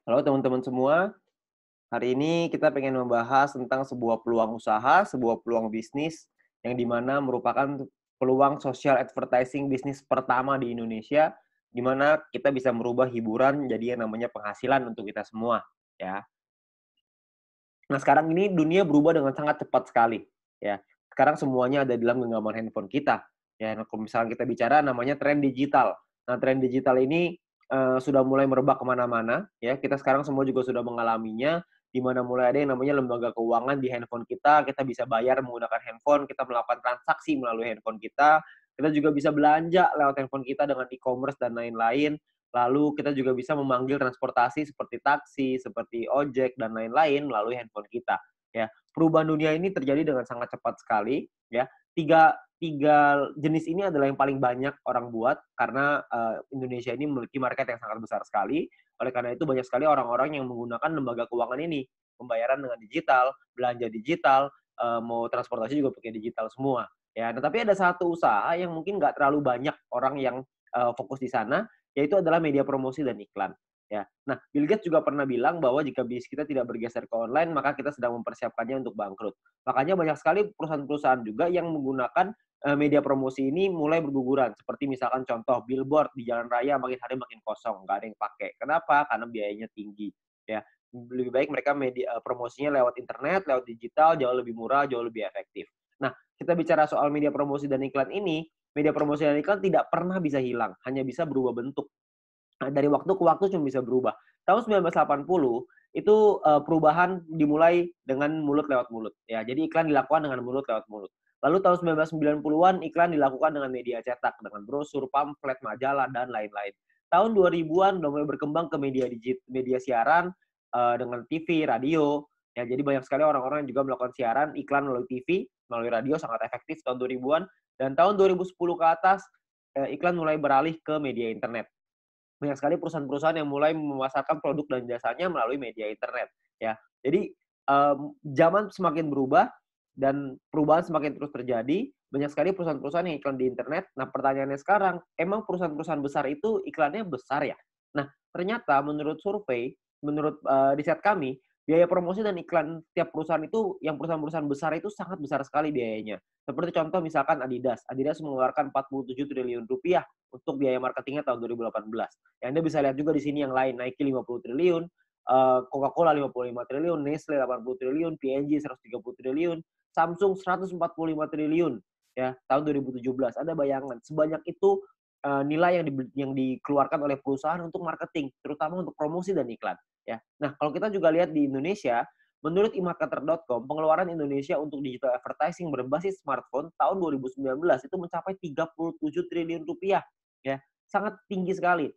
Halo teman-teman semua, hari ini kita pengen membahas tentang sebuah peluang usaha, sebuah peluang bisnis yang dimana merupakan peluang social advertising bisnis pertama di Indonesia, di mana kita bisa merubah hiburan jadi yang namanya penghasilan untuk kita semua, ya. Nah, sekarang ini dunia berubah dengan sangat cepat sekali, ya. Sekarang semuanya ada di dalam genggaman handphone kita, ya. Nah, kalau misalnya kita bicara namanya tren digital. Nah, tren digital ini, sudah mulai merebak kemana mana ya. Kita sekarang semua juga sudah mengalaminya, di mana mulai ada yang namanya lembaga keuangan di handphone kita bisa bayar menggunakan handphone, kita melakukan transaksi melalui handphone kita juga bisa belanja lewat handphone kita dengan e-commerce dan lain-lain. Lalu kita juga bisa memanggil transportasi seperti taksi, seperti ojek, dan lain-lain melalui handphone kita, ya. Perubahan dunia ini terjadi dengan sangat cepat sekali, ya. Tiga tiga jenis ini adalah yang paling banyak orang buat karena, Indonesia ini memiliki market yang sangat besar sekali. Oleh karena itu banyak sekali orang-orang yang menggunakan lembaga keuangan ini. Pembayaran dengan digital, belanja digital, mau transportasi juga pakai digital semua, ya. Nah, tapi ada satu usaha yang mungkin nggak terlalu banyak orang yang, fokus di sana, yaitu adalah media promosi dan iklan, ya. Nah, Bill Gates juga pernah bilang bahwa jika bisnis kita tidak bergeser ke online, maka kita sedang mempersiapkannya untuk bangkrut. Makanya banyak sekali perusahaan-perusahaan juga yang menggunakan, media promosi ini mulai berguguran. Seperti misalkan contoh billboard di jalan raya makin hari makin kosong, nggak ada yang pakai. Kenapa? Karena biayanya tinggi, ya. Lebih baik mereka promosinya lewat internet, lewat digital, jauh lebih murah, jauh lebih efektif. Nah, kita bicara soal media promosi dan iklan ini, media promosi dan iklan tidak pernah bisa hilang, hanya bisa berubah bentuk. Nah, dari waktu ke waktu cuma bisa berubah. Tahun 1980 itu, perubahan dimulai dengan mulut lewat mulut, ya. Jadi iklan dilakukan dengan mulut lewat mulut. Lalu tahun 1990-an iklan dilakukan dengan media cetak, dengan brosur, pamflet, majalah, dan lain-lain. Tahun 2000-an udah mulai berkembang ke media siaran, dengan TV, radio, ya. Jadi banyak sekali orang-orang yang juga melakukan siaran iklan melalui TV, melalui radio sangat efektif tahun 2000-an, dan tahun 2010 ke atas, iklan mulai beralih ke media internet. Banyak sekali perusahaan-perusahaan yang mulai memasarkan produk dan jasanya melalui media internet, ya. Jadi, zaman semakin berubah dan perubahan semakin terus terjadi, banyak sekali perusahaan-perusahaan yang iklan di internet. Nah, pertanyaannya sekarang, emang perusahaan-perusahaan besar itu iklannya besar ya? Nah, ternyata menurut survei, menurut, riset kami, biaya promosi dan iklan tiap perusahaan itu, yang perusahaan-perusahaan besar itu sangat besar sekali biayanya. Seperti contoh misalkan Adidas. Adidas mengeluarkan 47 triliun rupiah untuk biaya marketingnya tahun 2018. Ya, Anda bisa lihat juga di sini yang lain, Nike 50 triliun, Coca-Cola 55 triliun, Nestle 80 triliun, P&G 130 triliun, Samsung 145 triliun, ya, tahun 2017. Ada bayangan sebanyak itu, nilai yang dikeluarkan oleh perusahaan untuk marketing, terutama untuk promosi dan iklan, ya. Nah, kalau kita juga lihat di Indonesia, menurut emarketer.com, pengeluaran Indonesia untuk digital advertising berbasis smartphone tahun 2019 itu mencapai 37 triliun rupiah, ya. Sangat tinggi sekali.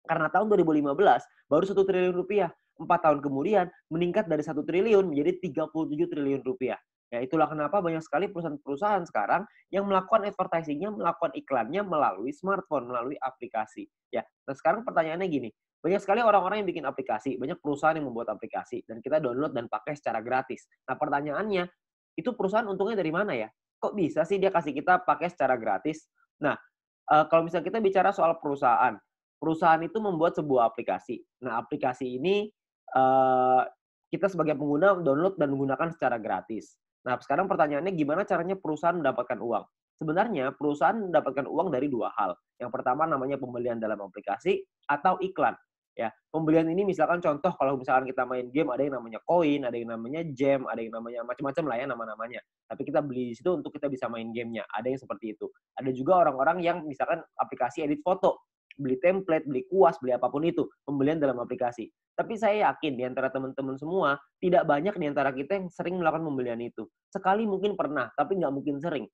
Karena tahun 2015 baru 1 triliun rupiah. 4 tahun kemudian meningkat dari 1 triliun menjadi 37 triliun rupiah. Ya, itulah kenapa banyak sekali perusahaan-perusahaan sekarang yang melakukan advertising-nya, melakukan iklannya melalui smartphone, melalui aplikasi. Ya, nah sekarang pertanyaannya gini, banyak sekali orang-orang yang bikin aplikasi, banyak perusahaan yang membuat aplikasi, dan kita download dan pakai secara gratis. Nah pertanyaannya, itu perusahaan untungnya dari mana ya? Kok bisa sih dia kasih kita pakai secara gratis? Nah, kalau misalnya kita bicara soal perusahaan, perusahaan itu membuat sebuah aplikasi. Nah, aplikasi ini, eee, kita sebagai pengguna download dan menggunakan secara gratis. Nah, sekarang pertanyaannya gimana caranya perusahaan mendapatkan uang? Sebenarnya perusahaan mendapatkan uang dari 2 hal. Yang pertama namanya pembelian dalam aplikasi atau iklan, ya. Pembelian ini misalkan contoh kalau misalkan kita main game ada yang namanya koin, ada yang namanya gem, ada yang namanya macam-macam lah ya nama-namanya. Tapi kita beli di situ untuk kita bisa main gamenya, ada yang seperti itu. Ada juga orang-orang yang misalkan aplikasi edit foto, beli template, beli kuas, beli apapun itu, pembelian dalam aplikasi. Tapi saya yakin di antara teman-teman semua, tidak banyak di antara kita yang sering melakukan pembelian itu. Sekali mungkin pernah, tapi nggak mungkin sering.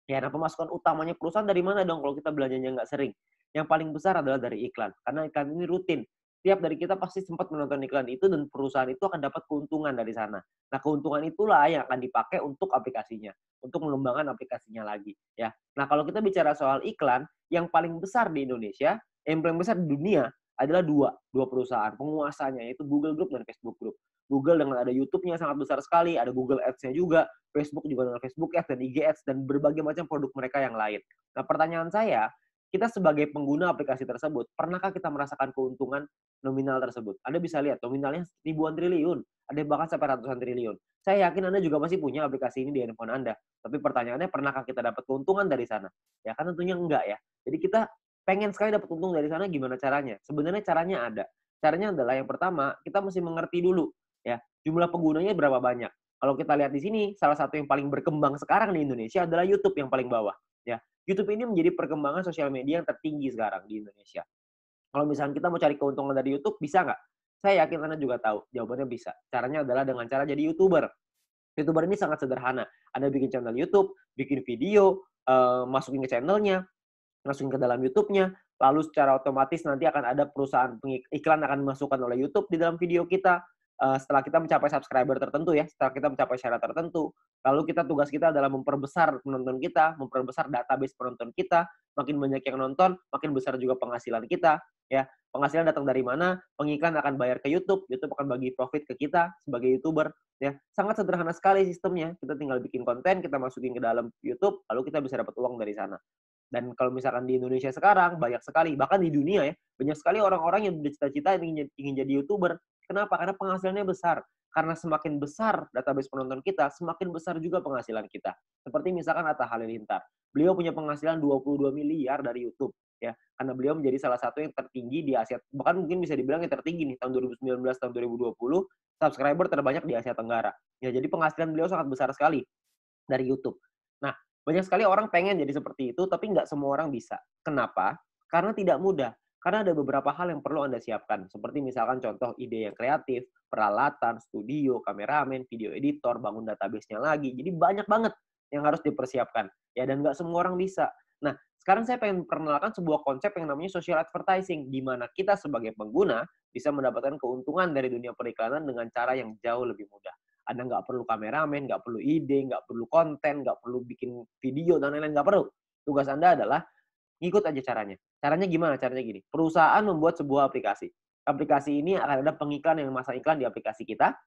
Ya, nah pemasukan utamanya perusahaan dari mana dong kalau kita belanjanya nggak sering? Yang paling besar adalah dari iklan, karena iklan ini rutin. Tiap dari kita pasti sempat menonton iklan itu dan perusahaan itu akan dapat keuntungan dari sana. Nah, keuntungan itulah yang akan dipakai untuk aplikasinya, untuk mengembangkan aplikasinya lagi, ya. Nah, kalau kita bicara soal iklan, yang paling besar di Indonesia, yang paling besar di dunia adalah dua perusahaan penguasanya, yaitu Google Group dan Facebook Group. Google dengan ada YouTube-nya sangat besar sekali, ada Google Ads-nya juga, Facebook juga dengan Facebook Ads dan IG Ads dan berbagai macam produk mereka yang lain. Nah, pertanyaan saya, kita sebagai pengguna aplikasi tersebut, pernahkah kita merasakan keuntungan nominal tersebut? Anda bisa lihat nominalnya ribuan triliun, ada yang bahkan sampai ratusan triliun. Saya yakin Anda juga pasti punya aplikasi ini di handphone Anda. Tapi pertanyaannya, pernahkah kita dapat keuntungan dari sana? Ya kan tentunya enggak ya. Jadi kita pengen sekali dapat untung dari sana, gimana caranya? Sebenarnya caranya ada. Caranya adalah yang pertama, kita mesti mengerti dulu ya, jumlah penggunanya berapa banyak. Kalau kita lihat di sini, salah satu yang paling berkembang sekarang di Indonesia adalah YouTube yang paling bawah. Ya, YouTube ini menjadi perkembangan sosial media yang tertinggi sekarang di Indonesia. Kalau misalnya kita mau cari keuntungan dari YouTube, bisa nggak? Saya yakin Anda juga tahu, jawabannya bisa. Caranya adalah dengan cara jadi YouTuber. YouTuber ini sangat sederhana. Anda bikin channel YouTube, bikin video, masukin ke channelnya, masukin ke dalam YouTube-nya, lalu secara otomatis nanti akan ada perusahaan iklan akan dimasukkan oleh YouTube di dalam video kita. Setelah kita mencapai subscriber tertentu ya, setelah kita mencapai syarat tertentu, lalu tugas kita adalah memperbesar penonton kita, memperbesar database penonton kita, makin banyak yang nonton, makin besar juga penghasilan kita, ya. Penghasilan datang dari mana? Pengiklan akan bayar ke YouTube, YouTube akan bagi profit ke kita sebagai YouTuber, ya. Sangat sederhana sekali sistemnya. Kita tinggal bikin konten, kita masukin ke dalam YouTube, lalu kita bisa dapat uang dari sana. Dan kalau misalkan di Indonesia sekarang, banyak sekali, bahkan di dunia ya, banyak sekali orang-orang yang bercita-cita ingin jadi YouTuber. Kenapa? Karena penghasilannya besar. Karena semakin besar database penonton kita, semakin besar juga penghasilan kita. Seperti misalkan Atta Halilintar. Beliau punya penghasilan 22 miliar dari YouTube. Ya, karena beliau menjadi salah satu yang tertinggi di Asia, bahkan mungkin bisa dibilang yang tertinggi nih, tahun 2019, tahun 2020, subscriber terbanyak di Asia Tenggara. Ya, jadi penghasilan beliau sangat besar sekali dari YouTube. Nah, banyak sekali orang pengen jadi seperti itu, tapi nggak semua orang bisa. Kenapa? Karena tidak mudah. Karena ada beberapa hal yang perlu Anda siapkan. Seperti misalkan contoh ide yang kreatif, peralatan, studio, kameramen, video editor, bangun database-nya lagi. Jadi banyak banget yang harus dipersiapkan. Ya, dan nggak semua orang bisa. Nah, sekarang saya pengen perkenalkan sebuah konsep yang namanya social advertising, di mana kita sebagai pengguna bisa mendapatkan keuntungan dari dunia periklanan dengan cara yang jauh lebih mudah. Anda nggak perlu kameramen, nggak perlu ide, nggak perlu konten, nggak perlu bikin video, dan lain-lain, nggak perlu. Tugas Anda adalah ngikut aja caranya. Caranya gimana? Caranya gini, perusahaan membuat sebuah aplikasi. Aplikasi ini akan ada pengiklan yang memasang iklan di aplikasi kita.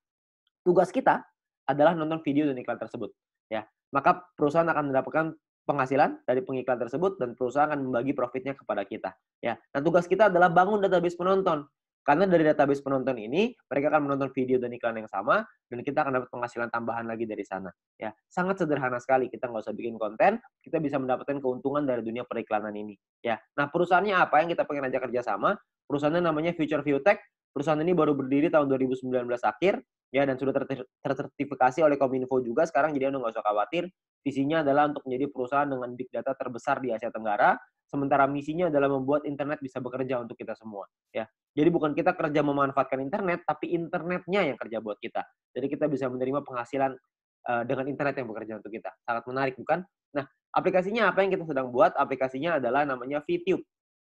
Tugas kita adalah nonton video dan iklan tersebut. Ya, maka perusahaan akan mendapatkan penghasilan dari pengiklan tersebut dan perusahaan akan membagi profitnya kepada kita. Ya, nah tugas kita adalah bangun database penonton. Karena dari database penonton ini, mereka akan menonton video dan iklan yang sama, dan kita akan dapat penghasilan tambahan lagi dari sana. Ya, sangat sederhana sekali. Kita nggak usah bikin konten, kita bisa mendapatkan keuntungan dari dunia periklanan ini. Ya, nah perusahaannya apa yang kita pengen ajak kerjasama? Perusahaannya namanya Future View Tech. Perusahaan ini baru berdiri tahun 2019 akhir, ya, dan sudah tersertifikasi oleh Kominfo juga sekarang, jadi Anda nggak usah khawatir. Visinya adalah untuk menjadi perusahaan dengan big data terbesar di Asia Tenggara, sementara misinya adalah membuat internet bisa bekerja untuk kita semua. Ya, jadi bukan kita kerja memanfaatkan internet, tapi internetnya yang kerja buat kita. Jadi kita bisa menerima penghasilan dengan internet yang bekerja untuk kita. Sangat menarik, bukan? Nah, aplikasinya apa yang kita sedang buat? Aplikasinya adalah namanya VTube.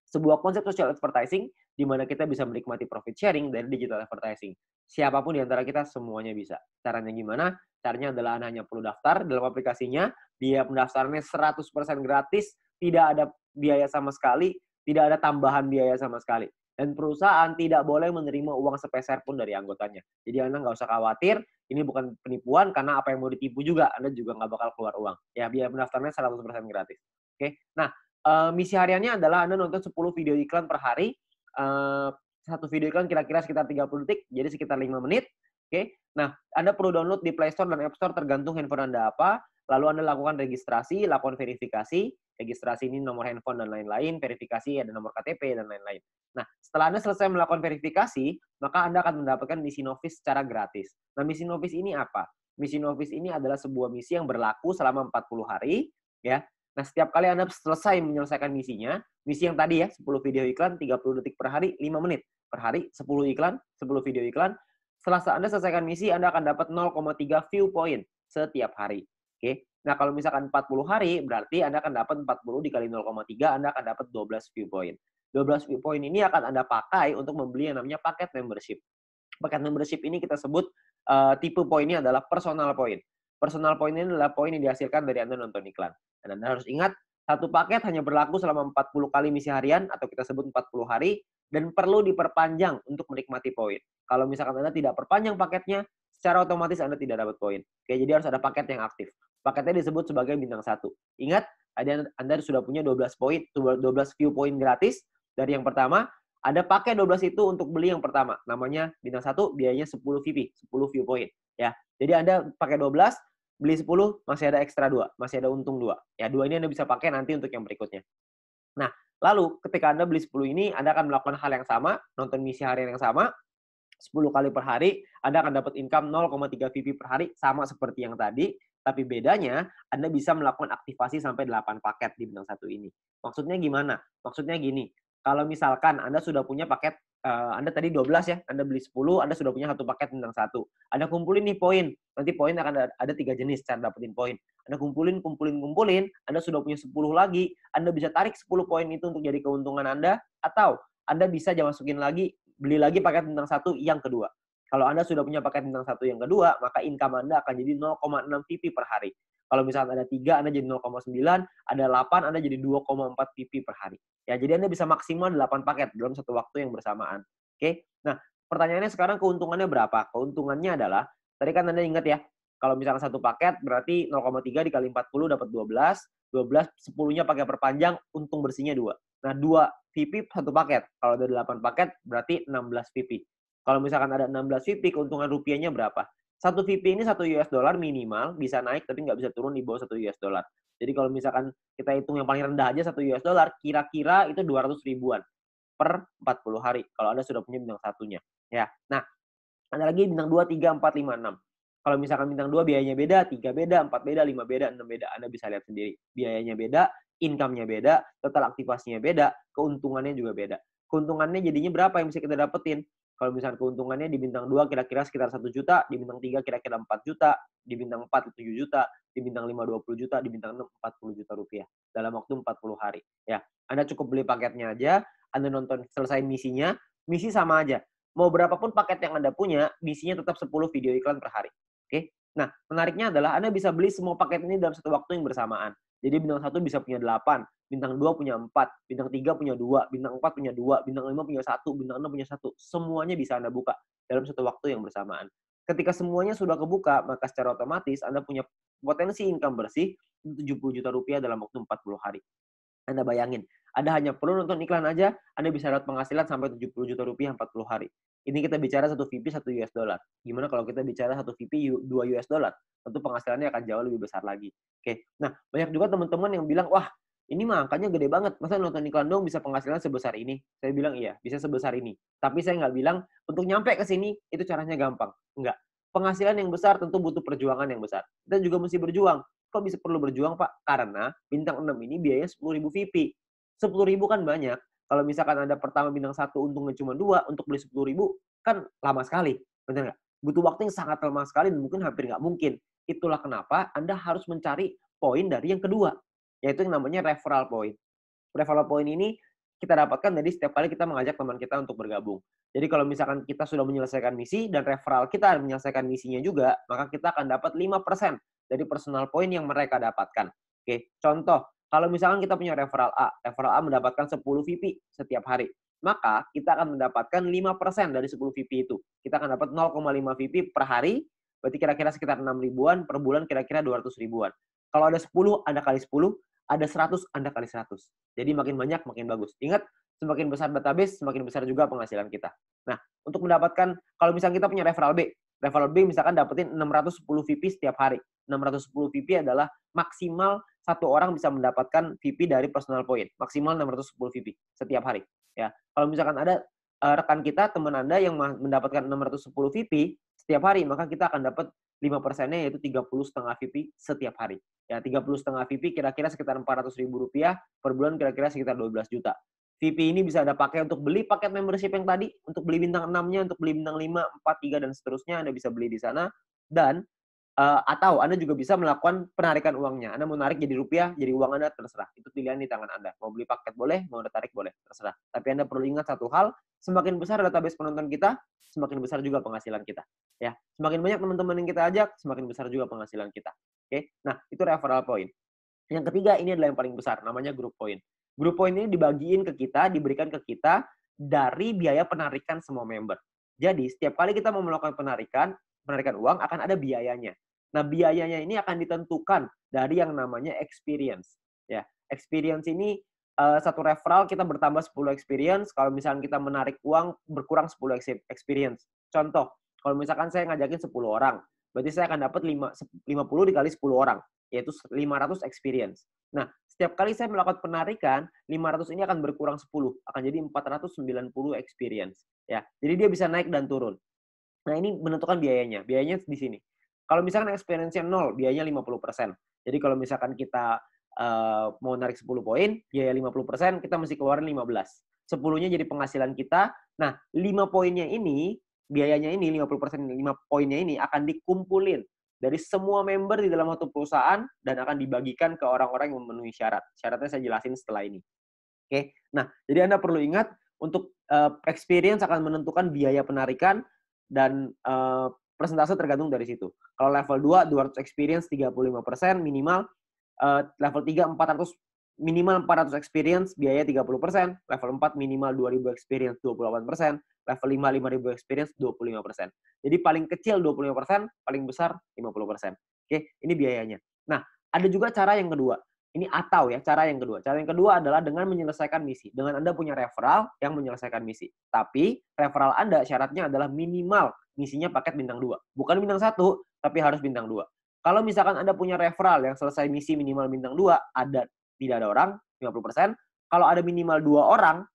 Sebuah konsep social advertising di mana kita bisa menikmati profit sharing dari digital advertising. Siapapun di antara kita semuanya bisa. Caranya gimana? Caranya adalah Anda hanya perlu daftar dalam aplikasinya, biaya pendaftarannya 100% gratis, tidak ada biaya sama sekali, tidak ada tambahan biaya sama sekali. Dan perusahaan tidak boleh menerima uang sepeser pun dari anggotanya. Jadi Anda nggak usah khawatir, ini bukan penipuan, karena apa yang mau ditipu juga, Anda juga nggak bakal keluar uang. Ya, biaya pendaftarannya 100% gratis. Oke, nah, misi hariannya adalah Anda nonton 10 video iklan per hari. Satu video iklan kira-kira sekitar 30 detik, jadi sekitar 5 menit. Oke. Nah, Anda perlu download di Play Store dan App Store tergantung handphone Anda apa. Lalu Anda lakukan registrasi, lakukan verifikasi. Registrasi ini nomor handphone dan lain-lain, verifikasi ada nomor KTP dan lain-lain. Nah, setelah Anda selesai melakukan verifikasi, maka Anda akan mendapatkan misi novis secara gratis. Nah, misi novis ini apa? Misi novis ini adalah sebuah misi yang berlaku selama 40 hari, ya. Nah, setiap kali Anda selesai menyelesaikan misinya, misi yang tadi ya, 10 video iklan, 30 detik per hari, 5 menit per hari, 10 iklan, 10 video iklan. Setelah Anda selesaikan misi, Anda akan dapat 0,3 view point setiap hari. Oke. Nah, kalau misalkan 40 hari, berarti Anda akan dapat 40 dikali 0,3, Anda akan dapat 12 view point. 12 view point ini akan Anda pakai untuk membeli yang namanya paket membership. Paket membership ini kita sebut tipe poinnya adalah personal point. Personal point ini adalah poin yang dihasilkan dari Anda nonton iklan. Dan Anda harus ingat, satu paket hanya berlaku selama 40 kali misi harian, atau kita sebut 40 hari, dan perlu diperpanjang untuk menikmati poin. Kalau misalkan Anda tidak perpanjang paketnya, secara otomatis Anda tidak dapat poin. Oke, jadi harus ada paket yang aktif. Paketnya disebut sebagai bintang 1. Ingat, Anda sudah punya 12 poin, 12 view point gratis dari yang pertama. Anda pakai 12 itu untuk beli yang pertama. Namanya bintang 1, biayanya 10 VP, 10 view point. Ya. Jadi Anda pakai 12, beli 10, masih ada ekstra 2. Masih ada untung 2. Ya, 2 ini Anda bisa pakai nanti untuk yang berikutnya. Nah, lalu ketika Anda beli 10 ini, Anda akan melakukan hal yang sama, nonton misi harian yang sama, 10 kali per hari, Anda akan dapat income 0,3 VP per hari, sama seperti yang tadi, tapi bedanya Anda bisa melakukan aktivasi sampai 8 paket di bintang 1 ini. Maksudnya gimana? Maksudnya gini, kalau misalkan Anda sudah punya paket, Anda tadi 12 ya, Anda beli 10, Anda sudah punya 1 paket bintang 1. Anda kumpulin nih poin, nanti poin akan ada 3 jenis cara dapetin poin. Anda kumpulin, Anda sudah punya 10 lagi, Anda bisa tarik 10 poin itu untuk jadi keuntungan Anda, atau Anda bisa masukin lagi, beli lagi paket bintang 1 yang kedua. Kalau Anda sudah punya paket bintang 1 yang kedua, maka income Anda akan jadi 0,6 VP per hari. Kalau misalnya ada 3, Anda jadi 0,9, ada 8, Anda jadi 2,4 VP per hari. Ya, jadi Anda bisa maksimal 8 paket dalam satu waktu yang bersamaan. Oke? Nah, pertanyaannya sekarang keuntungannya berapa? Keuntungannya adalah, tadi kan Anda ingat ya, kalau misalnya satu paket berarti 0,3 dikali 40 dapat 12, 12, 10-nya pakai perpanjang, untung bersihnya 2. Nah, 2 VP satu paket. Kalau ada 8 paket, berarti 16 VP. Kalau misalkan ada 16 VP, keuntungan rupiahnya berapa? Satu VP ini 1 US dollar minimal, bisa naik tapi nggak bisa turun di bawah 1 US dollar. Jadi kalau misalkan kita hitung yang paling rendah aja 1 US dollar, kira-kira itu 200 ribuan per 40 hari. Kalau Anda sudah punya bintang satunya. Ya. Nah, ada lagi bintang 2, 3, 4, 5, 6. Kalau misalkan bintang 2 biayanya beda, 3 beda, 4 beda, 5 beda, 6 beda. Anda bisa lihat sendiri. Biayanya beda, income-nya beda, total aktivasinya beda, keuntungannya juga beda. Keuntungannya jadinya berapa yang bisa kita dapetin? Kalau misalkan keuntungannya di bintang 2 kira-kira sekitar 1 juta, di bintang 3 kira-kira 4 juta, di bintang 4 7 juta, di bintang 5 20 juta, di bintang 6 40 juta rupiah dalam waktu 40 hari. Ya, Anda cukup beli paketnya aja, Anda nonton selesai misinya, misi sama aja. Mau berapapun paket yang Anda punya, misinya tetap 10 video iklan per hari. Oke? Nah, menariknya adalah Anda bisa beli semua paket ini dalam satu waktu yang bersamaan. Jadi bintang 1 bisa punya 8, bintang 2 punya 4, bintang 3 punya 2, bintang 4 punya 2, bintang 5 punya 1, bintang 6 punya 1. Semuanya bisa Anda buka dalam satu waktu yang bersamaan. Ketika semuanya sudah kebuka, maka secara otomatis Anda punya potensi income bersih 70 juta rupiah dalam waktu 40 hari. Anda bayangin, Anda hanya perlu nonton iklan aja, Anda bisa dapat penghasilan sampai 70 juta rupiah 40 hari. Ini kita bicara 1 VP 1 US dollar. Gimana kalau kita bicara 1 VP 2 US dollar? Tentu penghasilannya akan jauh lebih besar lagi. Oke. Nah, banyak juga teman-teman yang bilang, "Wah, ini mah angkanya gede banget. Masa nonton iklan dong bisa penghasilan sebesar ini?" Saya bilang, "Iya, bisa sebesar ini." Tapi saya nggak bilang untuk nyampe ke sini itu caranya gampang. Enggak. Penghasilan yang besar tentu butuh perjuangan yang besar. Kita juga mesti berjuang. Kok bisa perlu berjuang, Pak? Karena bintang 6 ini biayanya 10.000 VP. 10.000 kan banyak. Kalau misalkan Anda pertama bintang 1 untungnya cuma 2, untuk beli 10.000 kan lama sekali. Benar nggak? Butuh waktu yang sangat lama sekali dan mungkin hampir nggak mungkin. Itulah kenapa Anda harus mencari poin dari yang kedua, yaitu yang namanya referral point. Referral point ini kita dapatkan dari setiap kali kita mengajak teman kita untuk bergabung. Jadi kalau misalkan kita sudah menyelesaikan misi dan referral kita menyelesaikan misinya juga, maka kita akan dapat 5% dari personal point yang mereka dapatkan. Oke, contoh, kalau misalkan kita punya referral A mendapatkan 10 VP setiap hari, maka kita akan mendapatkan 5% dari 10 VP itu. Kita akan dapat 0,5 VP per hari, berarti kira-kira sekitar 6 ribuan, per bulan kira-kira 200 ribuan. Kalau ada 10, Anda kali 10, ada 100, Anda kali 100. Jadi makin banyak, makin bagus. Ingat, semakin besar database, semakin besar juga penghasilan kita. Nah, untuk mendapatkan, kalau misalnya kita punya referral B misalkan dapetin 610 VP setiap hari. 610 VP adalah maksimal satu orang bisa mendapatkan VP dari personal point. Maksimal 610 VP setiap hari. Ya, kalau misalkan ada rekan kita, teman Anda yang mendapatkan 610 VP setiap hari, maka kita akan dapat 5%-nya yaitu 30,5 VP setiap hari. Ya, 30,5 VP kira-kira sekitar 400 ribu rupiah, per bulan kira-kira sekitar 12 juta. VP ini bisa Anda pakai untuk beli paket membership yang tadi, untuk beli bintang 6-nya, untuk beli bintang 5, 4, 3, dan seterusnya, Anda bisa beli di sana. Dan atau Anda juga bisa melakukan penarikan uangnya. Anda mau narik jadi rupiah, jadi uang Anda, terserah. Itu pilihan di tangan Anda. Mau beli paket boleh, mau Anda tarik boleh, terserah. Tapi Anda perlu ingat satu hal, semakin besar database penonton kita, semakin besar juga penghasilan kita. Ya, semakin banyak teman-teman yang kita ajak, semakin besar juga penghasilan kita. Oke, nah itu referral point. Yang ketiga ini adalah yang paling besar, namanya group point. Group point ini dibagiin ke kita, diberikan ke kita dari biaya penarikan semua member. Jadi setiap kali kita mau melakukan penarikan uang akan ada biayanya. Nah, biayanya ini akan ditentukan dari yang namanya experience. Ya, experience ini satu referral kita bertambah 10 experience, kalau misalkan kita menarik uang berkurang 10 experience. Contoh, kalau misalkan saya ngajakin 10 orang, berarti saya akan dapat 50 dikali 10 orang, yaitu 500 experience. Nah, setiap kali saya melakukan penarikan, 500 ini akan berkurang 10, akan jadi 490 experience. Ya, jadi dia bisa naik dan turun. Nah, ini menentukan biayanya. Biayanya di sini. Kalau misalkan experience-nya 0, biayanya 50%. Jadi kalau misalkan kita mau narik 10 poin, biaya 50%, kita mesti keluarin 15. 10-nya jadi penghasilan kita. Nah, 5 poinnya ini, biayanya ini, 50%, 5 poinnya ini akan dikumpulin dari semua member di dalam satu perusahaan dan akan dibagikan ke orang-orang yang memenuhi syarat. Syaratnya saya jelasin setelah ini. Oke. Nah, jadi Anda perlu ingat untuk experience akan menentukan biaya penarikan dan persentase tergantung dari situ. Kalau level 2, 200 experience 35% minimal, level 3 400 minimal 400 experience biaya 30%, level 4 minimal 2000 experience 28%, level 5 5000 experience 25%. Jadi paling kecil 25%, paling besar 50%. Oke, ini biayanya. Nah, ada juga cara yang kedua. Ini atau ya, cara yang kedua. Cara yang kedua adalah dengan menyelesaikan misi. Dengan Anda punya referral yang menyelesaikan misi. Tapi referral Anda syaratnya adalah minimal misinya paket bintang 2. Bukan bintang 1, tapi harus bintang 2. Kalau misalkan Anda punya referral yang selesai misi minimal bintang 2, tidak ada orang, 50%. Kalau ada minimal 2 orang,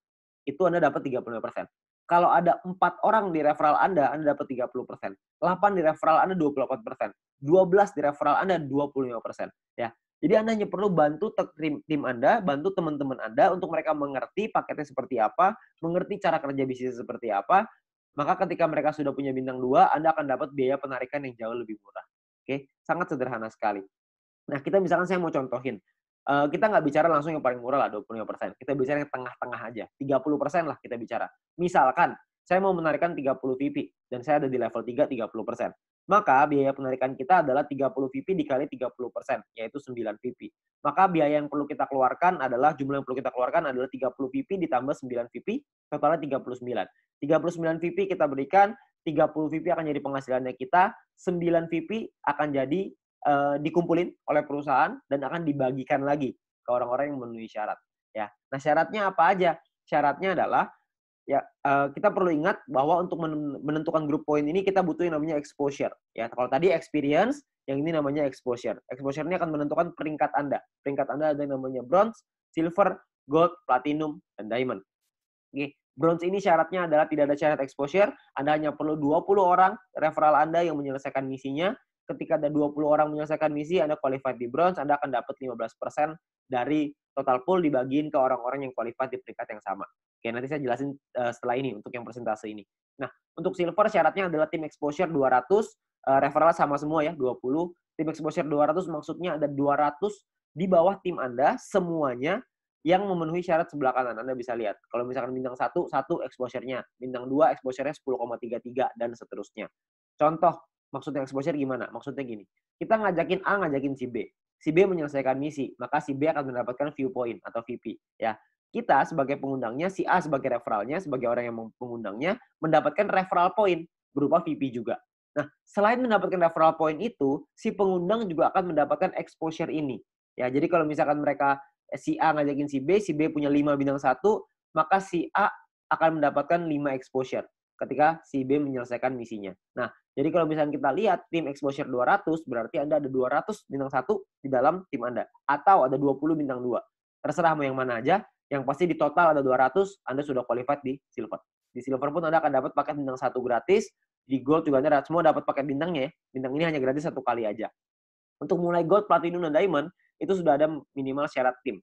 itu Anda dapat 35%. Kalau ada 4 orang di referral Anda dapat 30%. 8 di referral Anda 28%. 12 di referral Anda 25%. Ya. Jadi Anda hanya perlu bantu tim Anda, bantu teman-teman Anda untuk mereka mengerti paketnya seperti apa, mengerti cara kerja bisnis seperti apa, maka ketika mereka sudah punya bintang 2, Anda akan dapat biaya penarikan yang jauh lebih murah. Oke, sangat sederhana sekali. Nah, kita misalkan saya mau contohin, kita nggak bicara langsung yang paling murah lah 25%, kita bicara yang tengah-tengah aja, 30% lah kita bicara. Misalkan, saya mau menarikan 30 VP, dan saya ada di level 3, 30%. Maka biaya penarikan kita adalah 30 VP dikali 30%, yaitu 9 VP. Maka biaya yang perlu kita keluarkan adalah, jumlah yang perlu kita keluarkan adalah 30 VP ditambah 9 VP, totalnya 39. 39 VP kita berikan, 30 VP akan jadi penghasilannya kita, 9 VP akan jadi dikumpulin oleh perusahaan dan akan dibagikan lagi ke orang-orang yang memenuhi syarat. Ya, nah syaratnya apa aja? Syaratnya adalah ya kita perlu ingat bahwa untuk menentukan grup poin ini kita butuh yang namanya exposure. Ya, kalau tadi experience, yang ini namanya exposure. Exposure ini akan menentukan peringkat Anda. Peringkat Anda ada yang namanya bronze, silver, gold, platinum, dan diamond. Oke, bronze ini syaratnya adalah tidak ada syarat exposure. Anda hanya perlu 20 orang referral Anda yang menyelesaikan misinya. Ketika ada 20 orang menyelesaikan misi, Anda qualified di bronze, Anda akan dapat 15% dari total pool dibagiin ke orang-orang yang qualified di peringkat yang sama. Oke, nanti saya jelasin setelah ini untuk yang persentase ini. Nah, untuk silver syaratnya adalah tim exposure 200, referral sama semua ya, 20. Tim exposure 200 maksudnya ada 200 di bawah tim Anda semuanya yang memenuhi syarat sebelah kanan. Anda bisa lihat. Kalau misalkan bintang 1, 1 exposure-nya. Bintang 2, exposure-nya 10,33 dan seterusnya. Contoh, maksudnya exposure gimana? Maksudnya gini. Kita ngajakin A, ngajakin si B. Si B menyelesaikan misi, maka si B akan mendapatkan viewpoint atau VP. Ya. Kita sebagai pengundangnya, si A sebagai referralnya, sebagai orang yang mengundangnya, mendapatkan referral point berupa VP juga. Nah, selain mendapatkan referral point itu, si pengundang juga akan mendapatkan exposure ini. Ya, jadi kalau misalkan mereka si A ngajakin si B punya 5 bintang 1, maka si A akan mendapatkan 5 exposure ketika si B menyelesaikan misinya. Nah, jadi kalau misalnya kita lihat tim exposure 200, berarti Anda ada 200 bintang 1 di dalam tim Anda. Atau ada 20 bintang 2. Terserah mau yang mana aja, yang pasti di total ada 200, Anda sudah qualified di silver. Di silver pun Anda akan dapat paket bintang 1 gratis, di gold juga Anda semua dapat paket bintangnya ya. Bintang ini hanya gratis 1 kali aja. Untuk mulai gold, platinum, dan diamond, itu sudah ada minimal syarat tim.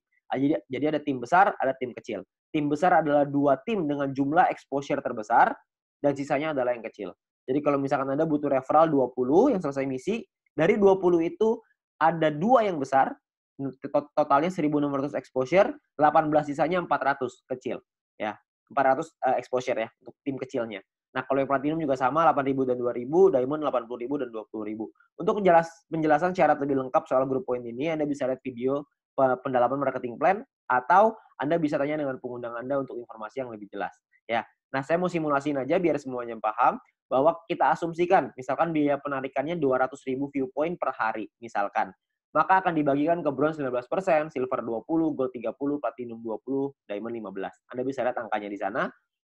Jadi ada tim besar, ada tim kecil. Tim besar adalah 2 tim dengan jumlah exposure terbesar, dan sisanya adalah yang kecil. Jadi kalau misalkan Anda butuh referral 20 yang selesai misi, dari 20 itu ada 2 yang besar, totalnya 1.600 exposure, 18 sisanya 400 kecil. Ya, 400 exposure ya, untuk tim kecilnya. Nah, kalau yang platinum juga sama, 8.000 dan 2.000, diamond 80.000 dan 20.000. Untuk penjelasan syarat lebih lengkap soal grup poin ini, Anda bisa lihat video pendalaman marketing plan, atau Anda bisa tanya dengan pengundang Anda untuk informasi yang lebih jelas. Ya, nah saya mau simulasiin aja biar semuanya paham, bahwa kita asumsikan, misalkan biaya penarikannya 200.000 viewpoint per hari, misalkan. maka akan dibagikan ke bronze 19%, silver 20, gold 30, platinum 20, diamond 15. Anda bisa lihat angkanya di sana.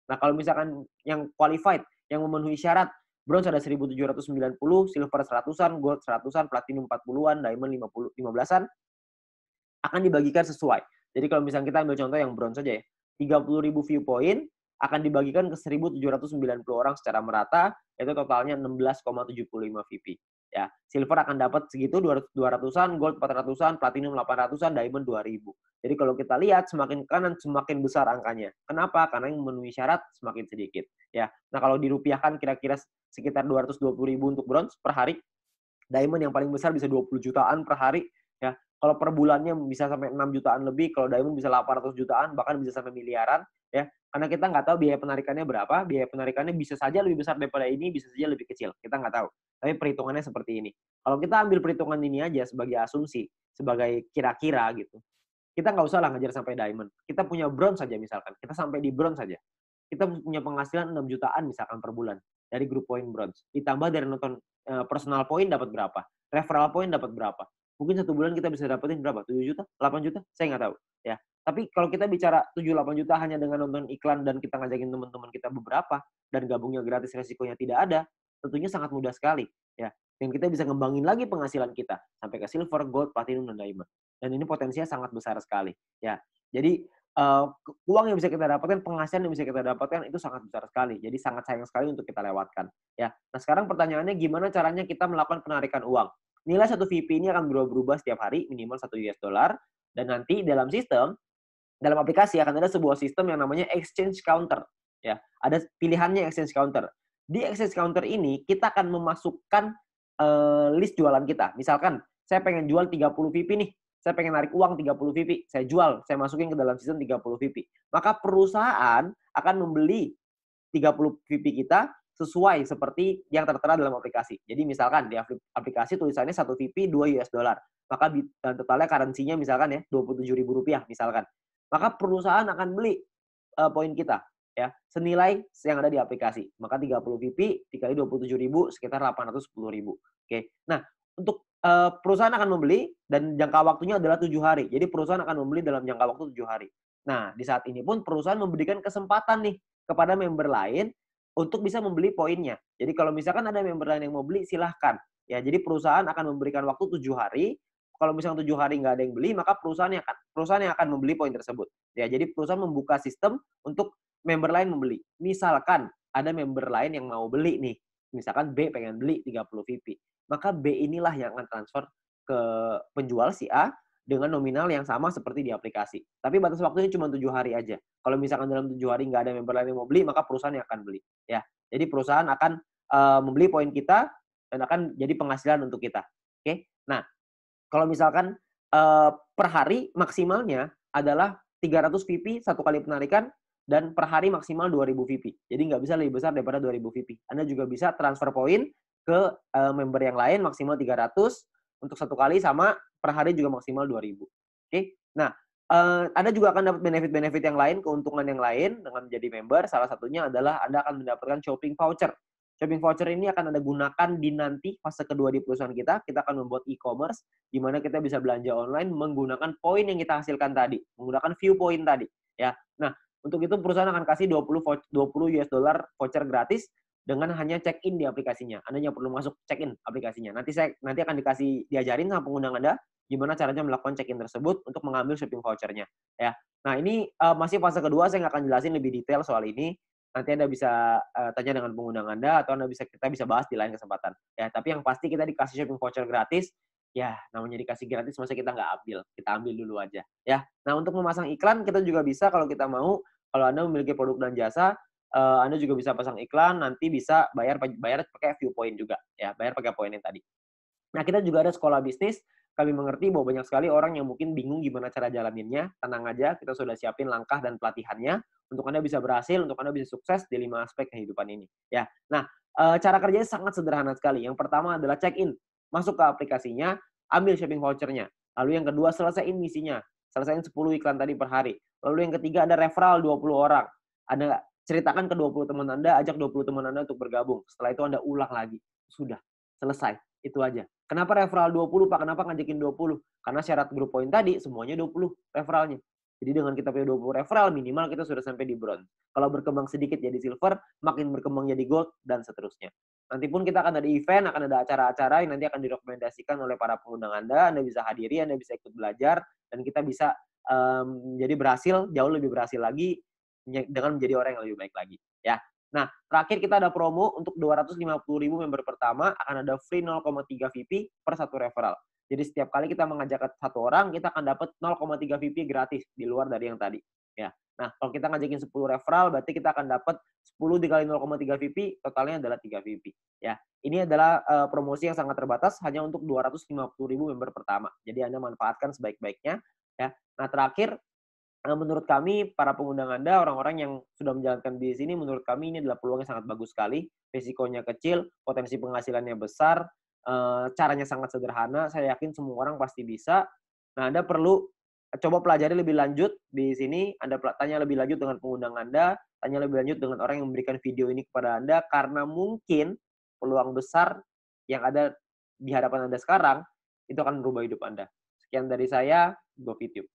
Nah, kalau misalkan yang qualified, yang memenuhi syarat, bronze ada 1.790, silver 100-an, gold 100-an, platinum 40-an, diamond 15-an, akan dibagikan sesuai. Jadi kalau misalnya kita ambil contoh yang bronze saja ya, 30.000 viewpoint akan dibagikan ke 1.790 orang secara merata, itu totalnya 16,75 VP. Ya, silver akan dapat segitu 200-an, gold 400-an, platinum 800-an, diamond 2.000. Jadi kalau kita lihat semakin kanan semakin besar angkanya. Kenapa? Karena yang memenuhi syarat semakin sedikit. Ya, nah kalau dirupiahkan kira-kira sekitar 220.000 untuk bronze per hari. Diamond yang paling besar bisa 20 jutaan per hari. Ya, kalau per bulannya bisa sampai 6 jutaan lebih, kalau diamond bisa 800 jutaan, bahkan bisa sampai miliaran. Ya, karena kita nggak tahu biaya penarikannya berapa, biaya penarikannya bisa saja lebih besar daripada ini, bisa saja lebih kecil, kita nggak tahu. Tapi perhitungannya seperti ini. Kalau kita ambil perhitungan ini aja sebagai asumsi, sebagai kira-kira gitu, kita nggak usah lah ngejar sampai diamond. Kita punya bronze saja misalkan, kita sampai di bronze saja. Kita punya penghasilan 6 jutaan misalkan per bulan dari grup poin bronze. Ditambah dari nonton personal point dapat berapa, referral point dapat berapa. Mungkin satu bulan kita bisa dapetin berapa? 7 juta? 8 juta? Saya nggak tahu. Ya. Tapi kalau kita bicara 7-8 juta hanya dengan nonton iklan dan kita ngajakin teman-teman kita beberapa dan gabungnya gratis resikonya tidak ada, tentunya sangat mudah sekali. Ya. Dan kita bisa ngembangin lagi penghasilan kita sampai ke silver, gold, platinum, dan diamond. Dan ini potensinya sangat besar sekali. Ya. Jadi uang yang bisa kita dapatkan, penghasilan yang bisa kita dapatkan itu sangat besar sekali. Jadi sangat sayang sekali untuk kita lewatkan. Ya. Nah sekarang pertanyaannya gimana caranya kita melakukan penarikan uang? Nilai satu VP ini akan berubah-ubah setiap hari, minimal 1 US dollar. Dan nanti dalam sistem, dalam aplikasi akan ada sebuah sistem yang namanya exchange counter. Ya, ada pilihannya exchange counter. Di exchange counter ini kita akan memasukkan list jualan kita. Misalkan saya pengen jual 30 VP nih. Saya pengen narik uang 30 VP. Saya jual, saya masukin ke dalam sistem 30 VP. Maka perusahaan akan membeli 30 VP kita sesuai seperti yang tertera dalam aplikasi. Jadi misalkan di aplikasi tulisannya 1 VP 2 US dollar. Maka totalnya currency-nya misalkan ya Rp27.000 misalkan. Maka perusahaan akan beli poin kita ya senilai yang ada di aplikasi. Maka 30 VP dikali 27.000 sekitar 810.000. Oke. Nah, untuk perusahaan akan membeli dan jangka waktunya adalah 7 hari. Jadi perusahaan akan membeli dalam jangka waktu 7 hari. Nah, di saat ini pun perusahaan memberikan kesempatan nih kepada member lain untuk bisa membeli poinnya. Jadi kalau misalkan ada member lain yang mau beli, silahkan. Ya, jadi perusahaan akan memberikan waktu 7 hari. Kalau misalkan 7 hari nggak ada yang beli, maka perusahaan yang akan membeli poin tersebut. Ya, jadi perusahaan membuka sistem untuk member lain membeli. Misalkan ada member lain yang mau beli nih. Misalkan B pengen beli 30 VP. Maka B inilah yang akan transfer ke penjual si A dengan nominal yang sama seperti di aplikasi. Tapi batas waktunya cuma 7 hari aja. Kalau misalkan dalam 7 hari nggak ada member lain yang mau beli, maka perusahaan yang akan beli. Ya, jadi perusahaan akan membeli poin kita dan akan jadi penghasilan untuk kita. Oke. Nah, kalau misalkan per hari maksimalnya adalah 300 VP satu kali penarikan dan per hari maksimal 2.000 VP. Jadi nggak bisa lebih besar daripada 2.000 VP. Anda juga bisa transfer poin ke member yang lain maksimal 300 untuk satu kali sama per hari juga maksimal 2.000. Oke. Nah, Anda juga akan dapat benefit-benefit yang lain, keuntungan yang lain dengan menjadi member. Salah satunya adalah Anda akan mendapatkan shopping voucher. Shopping voucher ini akan Anda gunakan di nanti fase kedua di perusahaan kita. Kita akan membuat e-commerce di mana kita bisa belanja online menggunakan poin yang kita hasilkan tadi, menggunakan view point tadi, ya. Nah, untuk itu perusahaan akan kasih 20 US dollar voucher gratis dengan hanya check-in di aplikasinya. Anda hanya perlu masuk check-in aplikasinya. Nanti akan diajarin sama pengguna Anda gimana caranya melakukan check-in tersebut untuk mengambil shopping vouchernya, ya. Nah, ini masih fase kedua, saya nggak akan jelasin lebih detail soal ini. Nanti Anda bisa tanya dengan pengguna Anda atau kita bisa bahas di lain kesempatan. Ya, tapi yang pasti kita dikasih shopping voucher gratis. Ya, namanya dikasih gratis masa kita nggak ambil. Kita ambil dulu aja. Ya. Nah, untuk memasang iklan kita juga bisa kalau kita mau. Kalau Anda memiliki produk dan jasa, Anda juga bisa pasang iklan. Nanti bisa bayar pakai view point juga. Ya, bayar pakai poin yang tadi. Nah, kita juga ada sekolah bisnis. Kami mengerti bahwa banyak sekali orang yang mungkin bingung gimana cara jalaninnya. Tenang aja, kita sudah siapin langkah dan pelatihannya untuk Anda bisa berhasil, untuk Anda bisa sukses di 5 aspek kehidupan ini. Ya. Nah, cara kerjanya sangat sederhana sekali. Yang pertama adalah check-in. Masuk ke aplikasinya, ambil shopping voucher-nya. Lalu yang kedua, selesaiin misinya. Selesaiin 10 iklan tadi per hari. Lalu yang ketiga, ada referral 20 orang. Anda ceritakan ke 20 teman Anda, ajak 20 teman Anda untuk bergabung. Setelah itu Anda ulang lagi. Sudah, selesai. Itu aja. Kenapa referral 20, Pak? Kenapa ngajakin 20? Karena syarat grup poin tadi semuanya 20 referralnya. Jadi dengan kita punya 20 referral, minimal kita sudah sampai di bronze. Kalau berkembang sedikit jadi silver, makin berkembang jadi gold, dan seterusnya. Nanti pun kita akan ada event, akan ada acara-acara yang nanti akan direkomendasikan oleh para pengundang Anda bisa hadiri, Anda bisa ikut belajar, dan kita bisa jadi berhasil, jauh lebih berhasil lagi dengan menjadi orang yang lebih baik lagi. Ya. Nah, terakhir kita ada promo untuk 250.000 member pertama akan ada free 0,3 VP per satu referral. Jadi setiap kali kita mengajak satu orang, kita akan dapat 0,3 VP gratis di luar dari yang tadi. Ya. Nah, kalau kita ngajakin 10 referral, berarti kita akan dapat 10 dikali 0,3 VP, totalnya adalah 3 VP. Ya, ini adalah promosi yang sangat terbatas hanya untuk 250.000 member pertama. Jadi Anda manfaatkan sebaik-baiknya. Ya. Nah, terakhir menurut kami, para pengundang Anda, orang-orang yang sudah menjalankan bisnis ini, menurut kami ini adalah peluang yang sangat bagus sekali. Risikonya kecil, potensi penghasilannya besar, caranya sangat sederhana. Saya yakin semua orang pasti bisa. Nah, Anda perlu coba pelajari lebih lanjut di sini. Anda tanya lebih lanjut dengan pengundang Anda, tanya lebih lanjut dengan orang yang memberikan video ini kepada Anda, karena mungkin peluang besar yang ada di hadapan Anda sekarang, itu akan merubah hidup Anda. Sekian dari saya, Go Fit You.